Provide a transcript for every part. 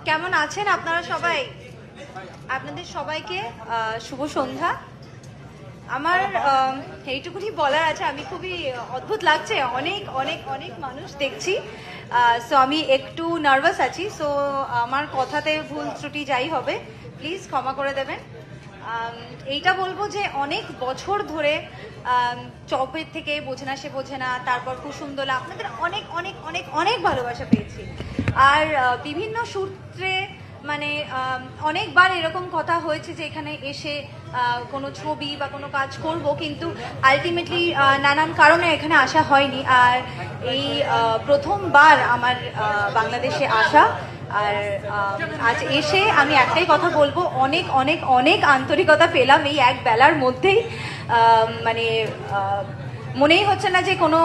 কেমন আছেন আপনারা সবাই? আপনাদের সবাইকে শুভ সন্ধ্যা। আমার এইটুকুনি বলার আছে, আমি খুবই অদ্ভুত লাগছে, অনেক অনেক অনেক মানুষ দেখছি। সো আমি একটু নার্ভাস আছি, সো আমার কথাতে ভুল ত্রুটি যাই হবে প্লিজ ক্ষমা করে দেবেন। এইটা বলবো যে অনেক বছর ধরে চপের থেকে বোঝে না সে বোঝে না, তারপর কুসুমদোলা, আপনাদের অনেক অনেক অনেক অনেক ভালোবাসা পেয়েছি। আর বিভিন্ন সূত্রে মানে অনেকবার এরকম কথা হয়েছে যে এখানে এসে কোনো ছবি বা কোনো কাজ করব, কিন্তু আলটিমেটলি নানান কারণে এখানে আসা হয়নি। আর এই প্রথমবার আমার বাংলাদেশে আসা। আর আজ এসে আমি একটাই কথা বলবো, অনেক অনেক অনেক আন্তরিকতা পেলাম এই এক বেলার মধ্যেই। মানে মনেই হচ্ছে না যে কোনো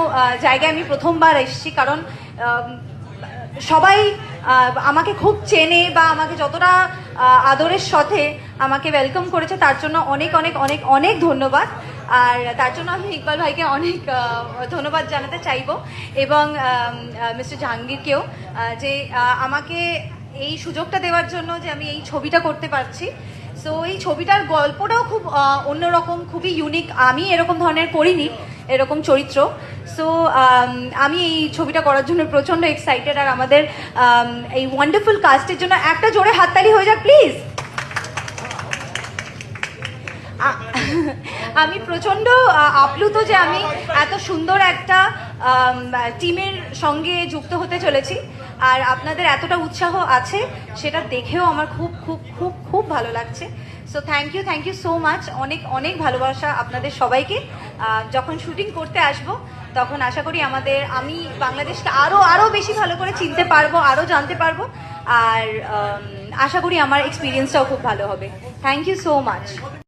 জায়গায় আমি প্রথমবার এসেছি, কারণ সবাই আমাকে খুব চেনে বা আমাকে যতটা আদরের সাথে আমাকে ওয়েলকাম করেছে, তার জন্য অনেক অনেক অনেক অনেক ধন্যবাদ। আর তার জন্য আমি ইকবাল ভাইকে অনেক ধন্যবাদ জানাতে চাইবো, এবং মিস্টার জাহাঙ্গীরকেও, যে আমাকে এই সুযোগটা দেওয়ার জন্য, যে আমি এই ছবিটা করতে পারছি। সো এই ছবিটার গল্পটাও খুব অন্যরকম, খুবই ইউনিক। আমি এরকম ধরনের করিনি, এরকম চরিত্র। সো আমি এই ছবিটা করার জন্য প্রচণ্ড এক্সাইটেড। আর আমাদের এই ওয়ান্ডারফুল কাস্টের জন্য একটা জোরে হাততালি হয়ে যাক প্লিজ। আমি প্রচণ্ড আপ্লুত যে আমি এত সুন্দর একটা টিমের সঙ্গে যুক্ত হতে চলেছি, আর আপনাদের এতটা উৎসাহ আছে সেটা দেখেও আমার খুব খুব খুব খুব ভালো লাগছে। So thank you so much. অনেক অনেক ভালোবাসা আপনাদের সবাইকে। যখন শুটিং করতে আসব তখন আশা করি আমি বাংলাদেশকে আরও আরও বেশি ভালো করে চিনতে পারবো, আরও জানতে পারবো। আর আশা করি আমার এক্সপিরিয়েন্সটাও খুব ভালো হবে। Thank you so much.